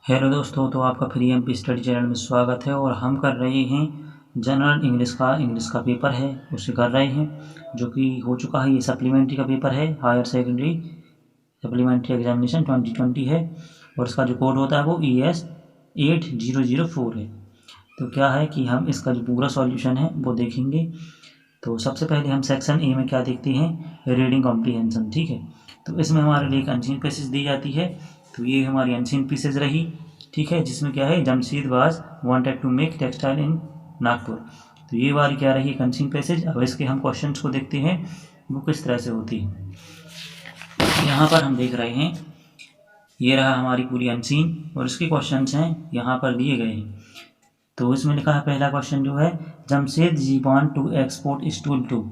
Hello दोस्तों, तो आपका free M P study channel में स्वागत है। और हम कर रहे हैं जनरल इंग्लिश का पेपर है, उसे कर रहे हैं जो कि हो चुका है। ये सप्लीमेंट्री का पेपर है, हायर सेकेंडरी सप्लीमेंट्री एग्जामिनेशन 2020 है। और इसका जो कोड होता है वो ES 8004 है। तो क्या है कि हम इसका जो पूरा सॉल्यूशन है वो देखेंगे। तो सबसे पहले हम सेक्शन ए में क्या देखते हैं, रीडिंग कॉम्प्रीहेंशन। ठीक है, तो इसमें हमारे लिए एक अनसीन पैसेज दी जाती है। तो ये हमारी अनसीन पैसेज रही। ठीक है, जिसमें क्या है, Jamshed was wanted to make textile in Nagpur. तो ये वाली क्या रही, एक अनसीन पैसेज। अब इसके हम क्वेश्चंस को देखते हैं वो किस तरह से होती है। यहाँ पर हम देख रहे हैं, ये रहा हमारी पूरी अनसीन और इसके क्वेश्चंस हैं यहाँ पर दिए गए हैं। तो इसमें लिखा है पहला क्वेश्चन जो है, Jamshed ji want to export steel too.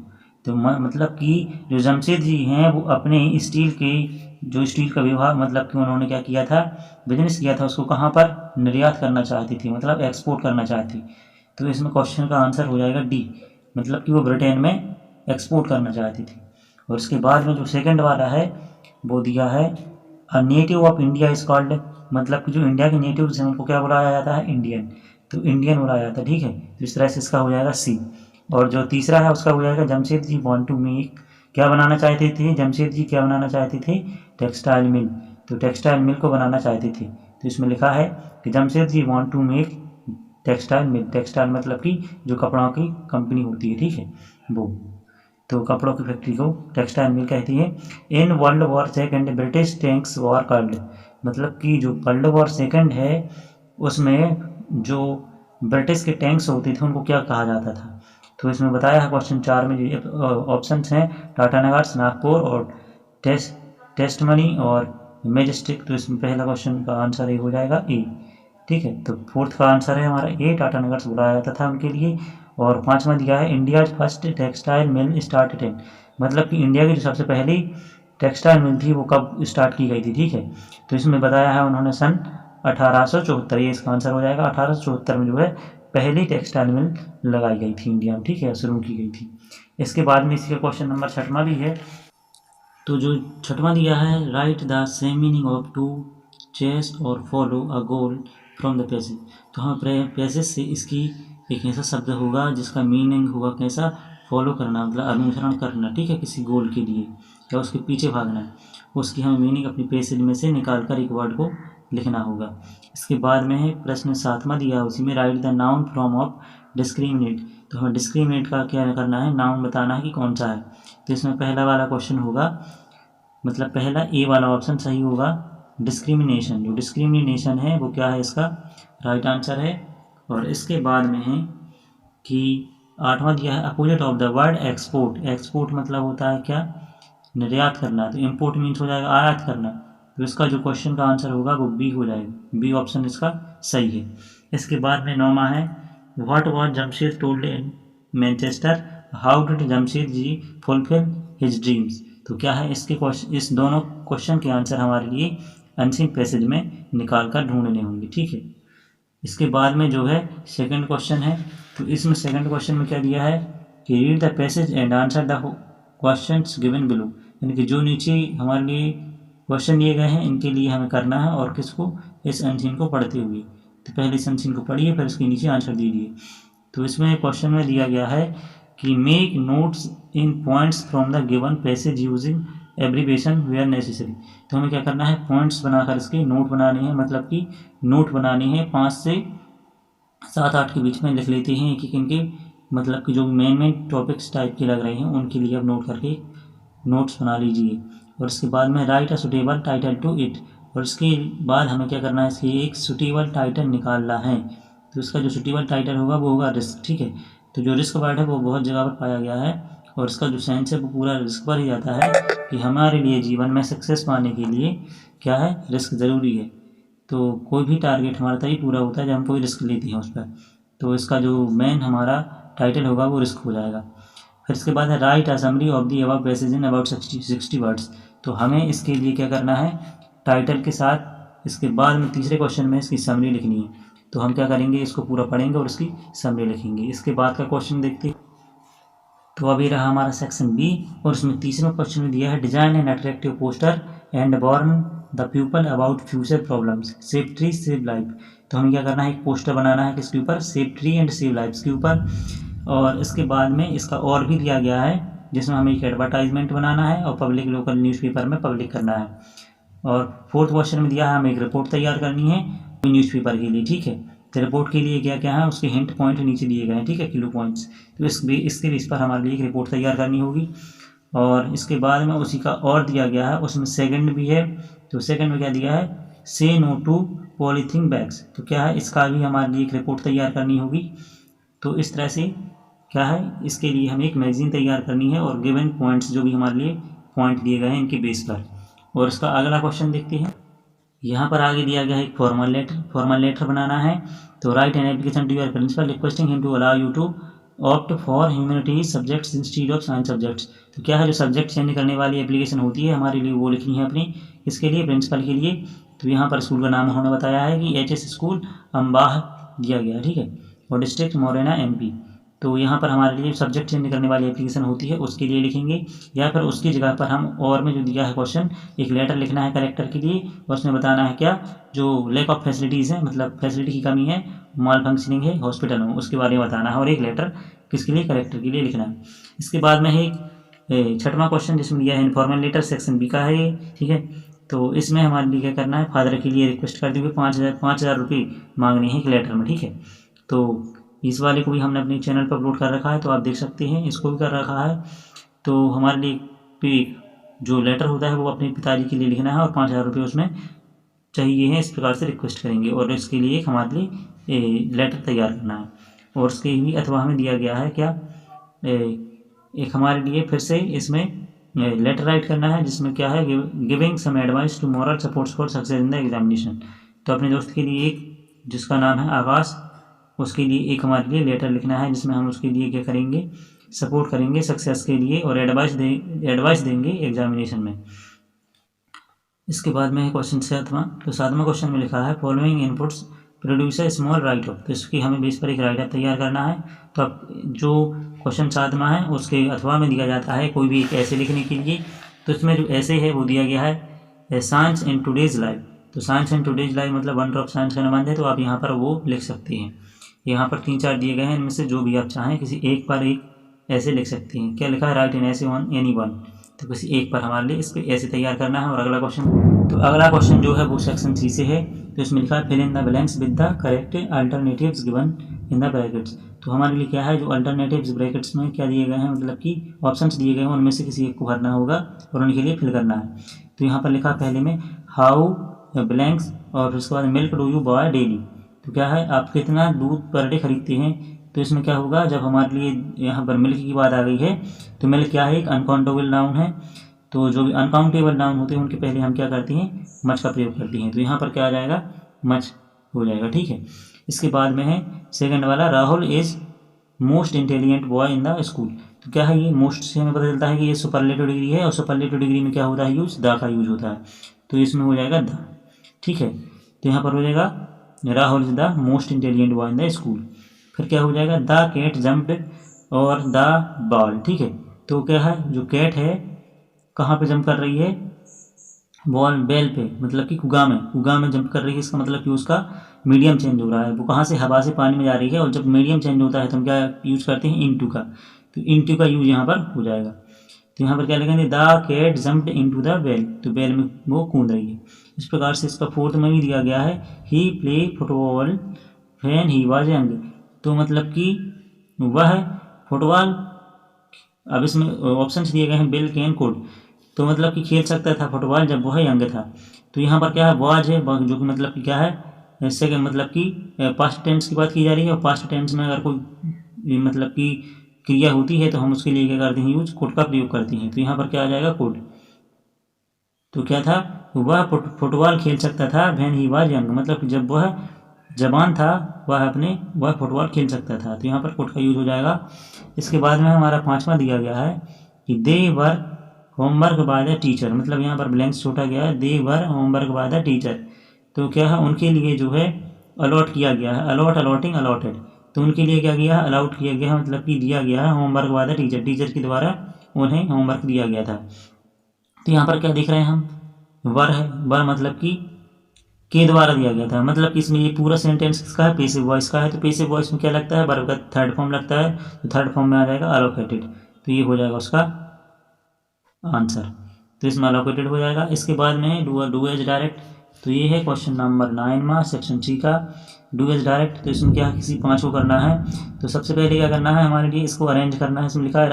तो मतलब कि जो जमशेद जी हैं वो अपने स्टील का व्यवहार, मतलब कि उन्होंने क्या किया था, बिजनेस किया था, उसको कहाँ पर निर्यात करना चाहती थी, मतलब एक्सपोर्ट करना चाहती। तो इसमें क्वेश्चन का आंसर हो जाएगा डी, मतलब कि वो ब्रिटेन में एक्सपोर्ट करना चाहती थी। और इसके बाद में जो सेकंड वाला है वो दिया है, a native of India is called, मतलब कि जो इंडिया के नेटिव्स हैं उनको क्या बुलाया जाता है, इंडियन। तो इंडियन बुलाया जाता है। ठीक है, तो इस तरह से इसका हो जाएगा सी। और जो तीसरा है उसका हो जाएगा, Jamshed ji want to make, क्या बनाना चाहते थे जमशेद जी, क्या बनाना चाहते थे, टेक्सटाइल मिल। तो टेक्सटाइल मिल को बनाना चाहते थे। तो इसमें लिखा है कि Jamshed ji want to make textile mill. Textile मतलब कि जो कपड़ों की कंपनी होती है, ठीक है, वो। तो कपड़ों की फैक्ट्री को टेक्सटाइल मिल कहती है। In world war second British tanks war called, मतलब कि जो वर्ल्ड वॉर सेकेंड है उसमें जो ब्रिटिश के टैंक्स होते थे उनको क्या कहा जाता था। तो इसमें बताया है क्वेश्चन 4 में जो ऑप्शन हैं, टाटानगर्स, नागपुर और टेस्ट मनी और मेजेस्टिक। तो इसमें पहला क्वेश्चन का आंसर ये हो जाएगा ए। ठीक है, तो फोर्थ का आंसर है हमारा ए, टाटानगर्स बुलाया जाता था उनके लिए। और पांचवा दिया है, India first textile mill started in, मतलब कि इंडिया की जो सबसे पहली टेक्सटाइल मिल थी वो कब स्टार्ट की गई थी। ठीक है, तो इसमें बताया है उन्होंने सन 1874, ये इसका आंसर हो जाएगा। 1874 में जो है पहली टेक्सटाइल मिल लगाई गई थी इंडिया में, ठीक है, शुरू की गई थी। इसके बाद में इसका क्वेश्चन नंबर 6वां भी है। तो जो 6वां दिया है, write the same meaning of to chase और follow a goal from the passage. तो हाँ, पैसेज से इसकी एक ऐसा शब्द होगा जिसका मीनिंग होगा कैसा, फॉलो करना, मतलब अनुसरण करना। ठीक है, किसी गोल के लिए या उसके पीछे भागना है, उसकी हमें मीनिंग अपनी पैसेज में से निकाल कर एक वर्ड को लिखना होगा। इसके बाद में है प्रश्न 7वां दिया, उसी में right the noun from of discriminate. तो हमें डिस्क्रिमिनेट का क्या करना है, नाउन बताना है कि कौन सा है। तो इसमें पहला वाला क्वेश्चन होगा, मतलब पहला ए वाला ऑप्शन सही होगा, डिस्क्रिमिनेशन। जो डिस्क्रिमिनेशन है वो क्या है, इसका राइट आंसर है। और इसके बाद में है कि 8वां दिया है, opposite of the word export. Export मतलब होता है क्या, निर्यात करना। तो इम्पोर्ट मीन्स हो जाएगा आयात करना। तो इसका जो क्वेश्चन का आंसर होगा वो बी हो जाएगा, बी ऑप्शन इसका सही है। इसके बाद में 9वां है, what was Jamshed told in Manchester, how did Jamshed ji fulfil his dreams. तो क्या है इसके क्वेश्चन, इस दोनों क्वेश्चन के आंसर हमारे लिए अनसीन पैसेज में निकाल कर ढूंढने होंगे। ठीक है, इसके बाद में जो है सेकंड क्वेश्चन है। तो इसमें सेकंड क्वेश्चन में क्या दिया है कि read the passage and answer the questions given below, यानी कि जो नीचे हमारे लिए क्वेश्चन दिए गए हैं इनके लिए हमें करना है, और किसको, इस अनसीन को पढ़ते हुए। तो पहले इस अनसीन को पढ़िए, फिर इसके नीचे आंसर दीजिए। तो इसमें क्वेश्चन में दिया गया है कि make notes in points from the given passage using abbreviation where necessary. तो हमें क्या करना है, पॉइंट्स बनाकर इसके नोट बनाने हैं, मतलब कि नोट बनाने हैं 5 से 7-8 के बीच में लिख लेते हैं एक एक इनके, मतलब कि जो मेन टॉपिक्स टाइप के लग रहे हैं उनके लिए अब नोट करके नोट्स बना लीजिए। और इसके बाद में write a suitable title to it. और इसके बाद हमें क्या करना है, इसके एक सुटेबल टाइटल निकालना है। तो इसका जो सुटेबल टाइटल होगा वो होगा रिस्क। ठीक है, तो जो रिस्क वर्ड है वो बहुत जगह पर पाया गया है, और इसका जो सेंस है वो पूरा रिस्क पर ही जाता है कि हमारे लिए जीवन में सक्सेस पाने के लिए क्या है, रिस्क ज़रूरी है। तो कोई भी टारगेट हमारा तभी पूरा होता है जब हम कोई रिस्क लेते हैं उस पर। तो इसका जो मेन हमारा टाइटल होगा वो रिस्क हो जाएगा। फिर इसके बाद है right a summary of the above passage in about 60 words. तो हमें इसके लिए क्या करना है, टाइटल के साथ इसके बाद में तीसरे क्वेश्चन में इसकी समरी लिखनी है। तो हम क्या करेंगे, इसको पूरा पढ़ेंगे और इसकी समरी लिखेंगे। इसके बाद का क्वेश्चन देखते हैं। तो अभी रहा हमारा सेक्शन बी, और उसमें तीसरे क्वेश्चन में दिया है design and attractive poster and born the people about future problems, save tree save life. तो हमें क्या करना है, एक पोस्टर बनाना है किसके ऊपर, save tree and save life के ऊपर। और इसके बाद में इसका और भी दिया गया है जिसमें हमें एक एडवर्टाइजमेंट बनाना है और पब्लिक लोकल न्यूज़पेपर में पब्लिक करना है। और फोर्थ क्वेश्चन में दिया है हमें एक रिपोर्ट तैयार करनी है न्यूज़पेपर के लिए, ठीक है। तो रिपोर्ट के लिए क्या क्या है, उसके हिंट पॉइंट नीचे दिए गए हैं, ठीक है, किलो पॉइंट्स। तो इसके बेस पर हमारे लिए एक रिपोर्ट तैयार करनी होगी। और इसके बाद में उसी का और दिया गया है, उसमें सेकंड भी है। तो सेकंड में क्या दिया है, से नो टू पॉलीथीन बैग्स। तो क्या है, इसका भी हमारे लिए एक रिपोर्ट तैयार करनी होगी। तो इस तरह से क्या है, इसके लिए हमें एक मैगजीन तैयार करनी है और गिवन पॉइंट्स जो भी हमारे लिए पॉइंट दिए गए हैं इनके बेस पर। और इसका अगला क्वेश्चन देखते हैं। यहाँ पर आगे दिया गया है एक फॉर्मल लेटर बनाना है। तो write an application to your principal requesting him to allow you to opt for humanities subjects instead of science subjects. तो क्या है, जो सब्जेक्ट चेंज करने वाली एप्लीकेशन होती है हमारे लिए वो लिखनी है अपनी, इसके लिए प्रिंसिपल के लिए। तो यहाँ पर स्कूल का नाम उन्होंने बताया है कि HS स्कूल अम्बाह दिया गया है, ठीक है, और डिस्ट्रिक्ट मोरेना MP। तो यहाँ पर हमारे लिए सब्जेक्ट चेंज करने वाली एप्लीकेशन होती है उसके लिए लिखेंगे, या फिर उसकी जगह पर हम और में जो दिया है क्वेश्चन, एक लेटर लिखना है कलेक्टर के लिए और उसमें बताना है क्या, जो लैक ऑफ फैसिलिटीज़ है, मतलब फैसिलिटी की कमी है, माल फंक्शनिंग है हॉस्पिटल में, उसके बारे में बताना है। और एक लेटर किसके लिए, कलेक्टर के लिए लिखना है। इसके बाद में एक छठवां क्वेश्चन जिसमें दिया है इन्फॉर्मल लेटर, सेक्शन B का है ये, ठीक है। तो इसमें हमारे लिए क्या करना है, फादर के लिए रिक्वेस्ट करते हुए 5,000 रुपये मांगने हैं एक लेटर में, ठीक है। तो इस वाले को भी हमने अपने चैनल पर अपलोड कर रखा है, तो आप देख सकते हैं, इसको भी कर रखा है। तो हमारे लिए पे जो लेटर होता है वो अपने पिताजी के लिए लिखना है और 5,000 रुपये उसमें चाहिए हैं, इस प्रकार से रिक्वेस्ट करेंगे। और इसके लिए एक हमारे लिए लेटर तैयार करना है। और उसके ही अथवा हमें दिया गया है क्या, एक हमारे लिए फिर से इसमें लेटर राइट करना है जिसमें क्या है, giving some advice to moral supports for success in the examination. तो अपने दोस्त के लिए एक जिसका नाम है आकाश, उसके लिए एक हमारे लिए लेटर लिखना है जिसमें हम उसके लिए क्या करेंगे, सपोर्ट करेंगे सक्सेस के लिए और एडवाइस देंगे एग्जामिनेशन में। इसके बाद में क्वेश्चन 7वां। तो 7वां क्वेश्चन में लिखा है following inputs produce a small right up. तो इसकी हमें बेस पर एक राइट अप तैयार करना है। तो अब जो क्वेश्चन 7वां है उसके अथवा में दिया जाता है कोई भी एक ऐसे लिखने के लिए। तो इसमें जो ऐसे है वो दिया गया है साइंस इन टुडेज लाइफ। तो साइंस इन टुडेज लाइफ मतलब वंडर ऑफ साइंस का निबंध है, तो आप यहाँ पर वो लिख सकते हैं। यहाँ पर 3-4 दिए गए हैं, इनमें से जो भी आप चाहें किसी एक पर एक ऐसे लिख सकते हैं। क्या लिखा है, राइट एन ऐसे ऑन एनी वन। तो किसी एक पर हमारे लिए इस पर ऐसे तैयार करना है। और अगला क्वेश्चन, तो अगला क्वेश्चन जो है वो सेक्शन C से है। तो इसमें लिखा है fill in the blanks with the correct alternatives given in the brackets. तो हमारे लिए क्या है, जो अल्टरनेटिव्स ब्रैकेट्स में क्या दिए गए हैं, मतलब कि ऑप्शंस दिए गए हैं, उनमें से किसी एक को भरना होगा और उनके लिए फिल करना है। तो यहाँ पर लिखा पहले में हाउ ब्लैंक्स और उसके बाद milk do you buy daily. तो क्या है, आप कितना दूध पर डे खरीदते हैं। तो इसमें क्या होगा, जब हमारे लिए यहाँ पर मिल्क की बात आ गई है तो मिल्क क्या है, एक अनकाउंटेबल नाउन है। तो जो भी अनकाउंटेबल नाउन होते हैं उनके पहले हम क्या करते हैं, मच का प्रयोग करते हैं। तो यहाँ पर क्या आ जाएगा, मच हो जाएगा, ठीक है। इसके बाद में है सेकंड वाला, Rahul is most intelligent boy in the school. तो क्या है, ये मोस्ट से हमें पता चलता है कि ये सुपरलेटिव डिग्री है और सुपरलेटिव डिग्री में क्या होता है, यूज द का यूज होता है। तो इसमें हो जाएगा द, ठीक है। तो यहाँ पर हो जाएगा Rahul is the most intelligent boy in the school. फिर क्या हो जाएगा, द कैट जम्प्ड और द बॉल, ठीक है। तो क्या है, जो कैट है कहाँ पे जंप कर रही है, बॉल बेल पे, मतलब कि कुगा में जंप कर रही है। इसका मतलब कि उसका मीडियम चेंज हो रहा है, वो कहाँ से, हवा से पानी में जा रही है। और जब मीडियम चेंज होता है तो हम क्या यूज करते हैं, इनटू का। तो इनटू का यूज यहाँ पर हो जाएगा। तो यहाँ पर क्या लिखेंगे, the cat jumped into the well. तो वेल में वो कूद रही है। इस प्रकार से इसका फोर्थ में भी दिया गया है, he play football when he was young. तो मतलब कि वह फुटबॉल, अब इसमें ऑप्शंस दिए गए हैं बिल कैन कुड। तो मतलब कि खेल सकता था फुटबॉल जब वह यंग था। तो यहाँ पर क्या है, वाज है, जो कि मतलब कि क्या है, इससे मतलब कि पास्ट टेंस की बात की जा रही है। और पास्ट टेंस में अगर कोई मतलब कि क्रिया होती है तो हम उसके लिए क्या करते हैं, यूज कुड का प्रयोग करते हैं। तो यहाँ पर क्या आ जाएगा, कुड। तो क्या था, वह फुटबॉल खेल सकता था व्हेन ही वाज यंग, मतलब कि जब वह जवान था वह फुटबॉल खेल सकता था। तो यहाँ पर कुड का यूज हो जाएगा। इसके बाद में हमारा 5वां दिया गया है कि दे वर होमवर्क बाय द टीचर। मतलब यहाँ पर ब्लैंक्स छोटा गया है, दे वर होमवर्क बाय द टीचर। तो क्या है, उनके लिए जो है अलॉट किया गया है, अलॉटिंग अलॉटेड। तो उनके लिए क्या किया है, अलाउट किया गया है, मतलब कि दिया गया है होमवर्क बाय द टीचर के द्वारा उन्हें होमवर्क दिया गया था। तो यहाँ पर क्या देख रहे हैं हम, वर है, वर मतलब कि के द्वारा दिया गया था, मतलब कि इसमें ये पूरा सेंटेंस किसका है, पैसिव वॉइस का है। तो पैसिव वॉइस में क्या लगता है, वर्ब का थर्ड फॉर्म लगता है, तो थर्ड फॉर्म में आ जाएगा अलोकेटेड। तो ये हो जाएगा उसका आंसर। तो इसमें अलोकेटेड हो जाएगा। इसके बाद में डू एज डायरेक्ट, तो ये है क्वेश्चन नंबर 9 में सेक्शन सी का डू एज डायरेक्ट। तो इसमें क्या किसी 5 को करना है। तो सबसे पहले क्या करना है हमारे लिए, इसको अरेंज करना है। इसमें लिखा है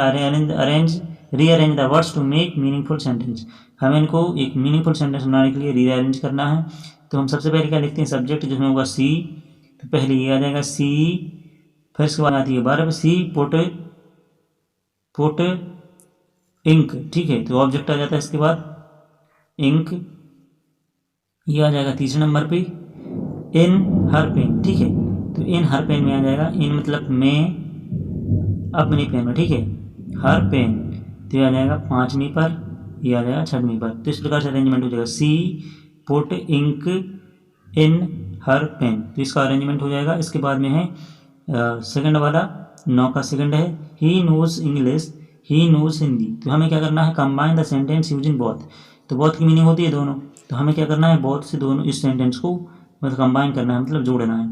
arrange rearrange the words to make meaningful sentence. हमें इनको एक मीनिंगफुल सेंटेंस बनाने के लिए रीअरेंज करना है। तो हम सबसे पहले क्या लिखते हैं, सब्जेक्ट जिसमें होगा सी, तो पहले ये आ जाएगा सी, फिर इसके बाद आती है वर्ब सी पुट इंक, ठीक है। तो ऑब्जेक्ट आ जाता है इसके बाद इंक, ये आ जाएगा तीसरे नंबर पे इन हर पेन, ठीक है। तो इन हर पेन में आ जाएगा, इन मतलब में अपनी पेन में, ठीक है, हर पेन। तो ये आ जाएगा 5वीं पर, ये आ जाएगा 6वीं पर। तो इस प्रकार से अरेंजमेंट हो जाएगा, सी पुट इंक इन हर पेन, तो इसका अरेंजमेंट हो जाएगा। इसके बाद में है सेकंड वाला 9 का सेकंड है he knows English he knows Hindi. तो हमें क्या करना है, combine the sentence using both. तो बोथ की मीनिंग होती है दोनों, तो हमें क्या करना है, बोथ से दोनों इस सेंटेंस को मतलब कंबाइन करना है, मतलब जोड़ना है।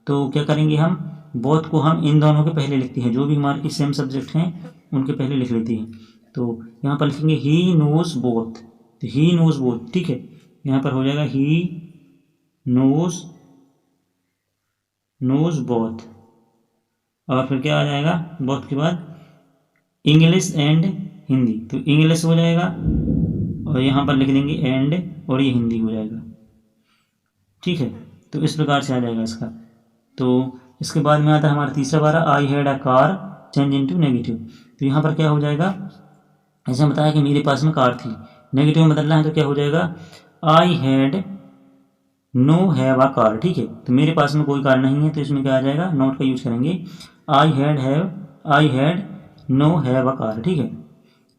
तो क्या करेंगे हम, बोथ को हम इन दोनों के पहले लिखते हैं, जो भी हमारे सेम सब्जेक्ट हैं उनके पहले लिख लेते हैं। तो यहाँ पर लिखेंगे ही नोज बोथ, तो ही नोज बोथ, ठीक है। यहाँ पर हो जाएगा ही नोज बोथ, और फिर क्या आ जाएगा बोथ के बाद इंग्लिश एंड हिंदी। तो इंग्लिश हो जाएगा और यहाँ पर लिख देंगे एंड, और ये हिंदी हो जाएगा, ठीक है। तो इस प्रकार से आ जाएगा इसका। तो इसके बाद में आता है हमारा तीसरा वाला I had a car change into negative. तो यहाँ पर क्या हो जाएगा, ऐसा बताया कि मेरे पास में कार थी, नेगेटिव में बदलना है तो क्या हो जाएगा, I had no have a car, ठीक है। तो मेरे पास में कोई कार नहीं है, तो इसमें क्या आ जाएगा, नॉट का यूज करेंगे, I had no have a car, ठीक है।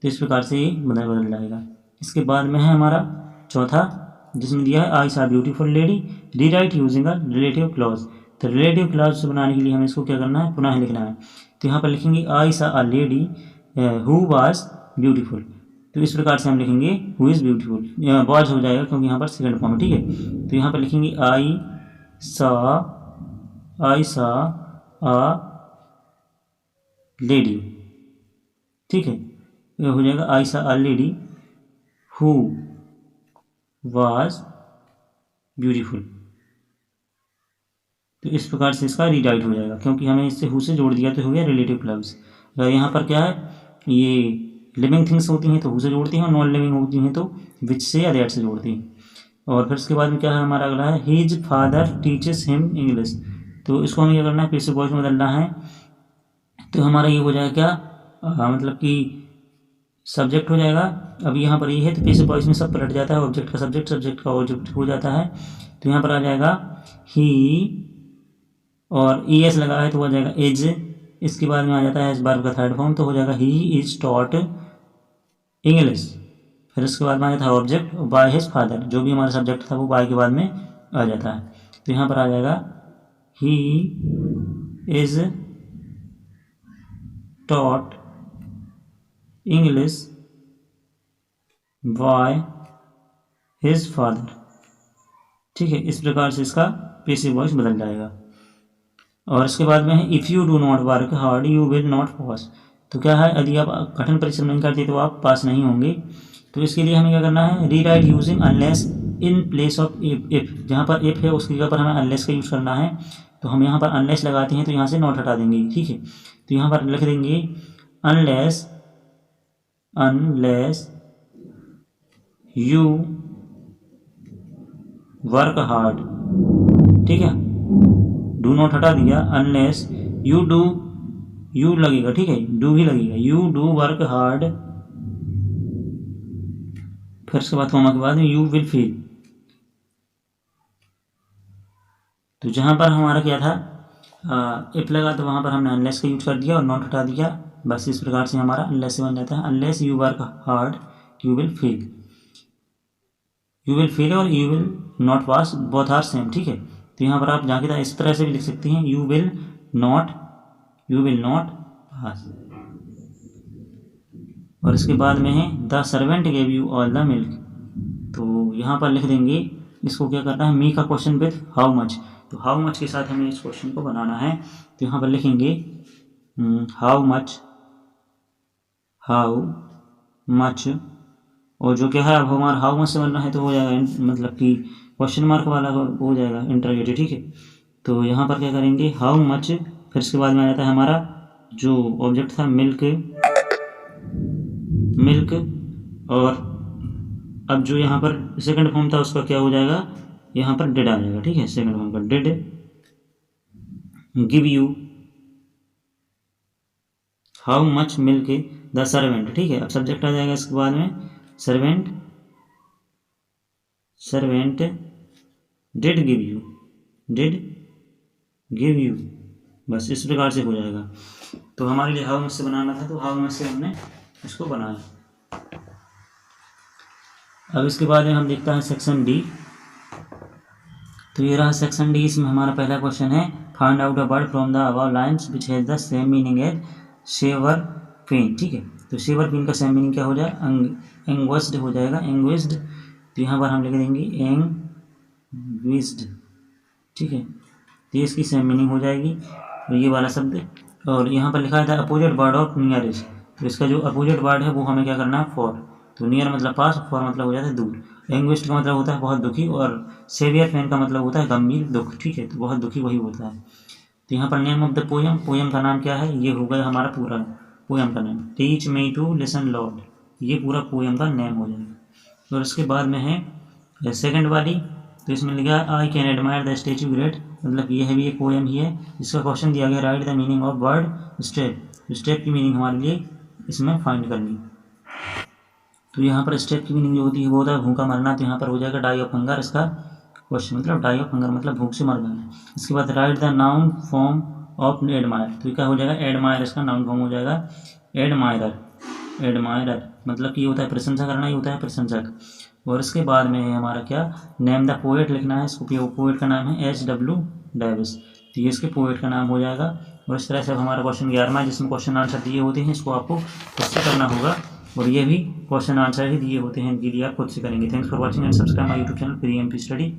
तो इस प्रकार से ये बदल जाएगा। इसके बाद में है हमारा चौथा, जिसमें दिया है आई सा beautiful lady rewrite using a relative clause. तो रिलेटिव क्लॉज बनाने के लिए हमें इसको क्या करना है, पुनः लिखना है। तो यहाँ पर लिखेंगे आई सा a lady who was beautiful. तो इस प्रकार से हम लिखेंगे हु इज़ ब्यूटीफुल, वाज हो जाएगा क्योंकि यहाँ पर सेकंड फॉर्म है, ठीक है। तो यहाँ पर लिखेंगे आई सा अ लेडी, ठीक है। यह हो जाएगा आई सा a lady who was beautiful. तो इस प्रकार से इसका रीडाइट हो जाएगा, क्योंकि हमें इससे हु से जोड़ दिया तो हो गया रिलेटिव क्लब्स। यहाँ पर क्या है, ये लिविंग थिंग्स होती हैं तो हु से जोड़ती हैं, और नॉन लिविंग होती हैं तो विच से या दैट से जोड़ती हैं। और फिर उसके बाद में क्या है हमारा अगला है his father teaches him English. तो इसको हमें क्या करना है, पैसिव वॉइस में बदलना है। तो हमारा ये हो जाएगा क्या, मतलब कि सब्जेक्ट हो जाएगा। अब यहाँ पर ये है तो पैसिव वॉइस में सब पलट जाता है, ऑब्जेक्ट का सब्जेक्ट, सब्जेक्ट का ऑब्जेक्ट हो जाता है। तो यहाँ पर आ जाएगा ही, और ई एस लगा है तो हो जाएगा इज। इसके बाद में आ जाता है इस वर्ब का थर्ड फॉर्म, तो हो जाएगा ही इज टॉट इंग्लिश। फिर उसके बाद में आ जाता है ऑब्जेक्ट बाय हिज फादर, जो भी हमारा सब्जेक्ट था वो बाय के बाद में आ जाता है। तो यहाँ पर आ जाएगा he is taught English by his father, ठीक है। इस प्रकार से इसका पैसिव वॉइस बदल जाएगा। और इसके बाद में है if you do not work hard you will not पास। तो क्या है, यदि आप कठिन परिश्रम नहीं करते तो आप पास नहीं होंगे। तो इसके लिए हमें क्या करना है, rewrite using unless in place of if. जहाँ पर इफ है उसकी जगह पर हमें अनलेस का यूज़ करना है। तो हम यहाँ पर अनलेस लगाते हैं तो यहाँ से नॉट हटा देंगे, ठीक है। तो यहाँ पर लिख देंगे अनलेस यू वर्क हार्ड, ठीक है। डू नॉट हटा दिया, अनलेस यू डू, यू लगेगा, ठीक है, डू भी लगेगा, यू डू वर्क हार्ड। फिर उसके बाद कॉमा के बाद में यू विल फील। तो जहाँ पर हमारा क्या था, इफ लगा तो वहाँ पर हमने अनलेस का यूज कर दिया और नॉट हटा दिया। बस इस प्रकार से हमारा अनलेस से बन जाता है, unless you work hard you will fail. You will fail और you will not pass both are same, ठीक है। तो यहाँ पर आप जाके इस तरह से भी लिख सकते हैं, यू विल नॉट पास। और इसके बाद में है the servant gave you all the milk. तो यहाँ पर लिख देंगे, इसको क्या करना है, मी का क्वेश्चन विथ हाउ मच। तो हाउ मच के साथ हमें इस क्वेश्चन को बनाना है। तो यहाँ पर लिखेंगे हाउ मच, और जो क्या है, अब हमारा हाउ मच से बनना है तो हो जाएगा मतलब कि क्वेश्चन मार्क वाला हो जाएगा इंटरोगेटिव, ठीक है। तो यहाँ पर क्या करेंगे, हाउ मच, फिर इसके बाद में आ जाता है हमारा जो ऑब्जेक्ट था मिल्क, और अब जो यहाँ पर सेकंड फॉर्म था उसका क्या हो जाएगा, यहाँ पर डिड आ जाएगा, ठीक है। सेकंड फॉर्म का did give you how much milk the servant, ठीक है। अब सब्जेक्ट आ जाएगा इसके बाद में, सर्वेंट डिड गिव यू, बस इस प्रकार से हो जाएगा। तो हमारे लिए हाउ मच से बनाना था, तो हाउ मच से हमने इसको बनाया। अब इसके बाद में हम देखते हैं सेक्शन डी। तो ये रहा सेक्शन डी, इसमें हमारा पहला क्वेश्चन है, find out a word from the above lines which has the same meaning as shaver pen, ठीक है। तो शेवर पेन का सेम मीनिंग क्या हो जाएगा, एंग्विस्ड हो जाएगा, एंग्विस्ड। तो यहाँ पर हम लिख देंगे एंग्विस्ड, ठीक है। तो इसकी सेम मीनिंग हो जाएगी, तो ये वाला शब्द। और यहाँ पर लिखा था अपोजिट वर्ड ऑफ नियरेस्ट, तो इसका जो अपोजिट वर्ड है वो हमें क्या करना है, फॉर। तो नियर मतलब पास, फॉर मतलब हो जाता है दूर। एंग्विस्ड का मतलब होता है बहुत दुखी, और सेवियर पेन का मतलब होता है गंभीर दुख, ठीक है। तो बहुत दुखी वही होता है। तो यहाँ पर name of the poem, poem का नाम क्या है, ये हो गया हमारा पूरा पोएम का नाम, teach me to listen lord, ये पूरा पोएम का नेम हो जाएगा। और इसके बाद में है सेकंड वाली, तो इसमें लिखा I can admire the statue great, मतलब ये है भी एक पोएम ही है। इसका क्वेश्चन दिया गया, right the meaning of word step, step की मीनिंग हमारे लिए इसमें फाइंड करनी। तो यहाँ पर स्टेप की मीनिंग जो होती है वो होता है भूखा मरना, तो यहाँ पर हो जाएगा डाई ऑफ हंगर, इसका क्वेश्चन मतलब डाई ऑफ हंगर मतलब भूख से मर जाना। इसके बाद right the noun form of admire, तो क्या हो जाएगा, एडमायर इसका नाउन फॉर्म हो जाएगा, एडमायरर मतलब कि ये होता है प्रशंसा करना, ये होता है प्रशंसक। और इसके बाद में हमारा क्या, नेम द पोएट लिखना है, इसको पोएट का नाम है H.W. डेविस, तो ये इसके पोएट का नाम हो जाएगा। और इस तरह से हमारा क्वेश्चन 11वां जिसमें क्वेश्चन आंसर दिए होते हैं, इसको आपको खुद से करना होगा, और ये भी क्वेश्चन आंसर ही दिए होते हैं, इनके लिए आप खुद से करेंगे। Thanks for watching and subscribe my YouTube channel pre MP study.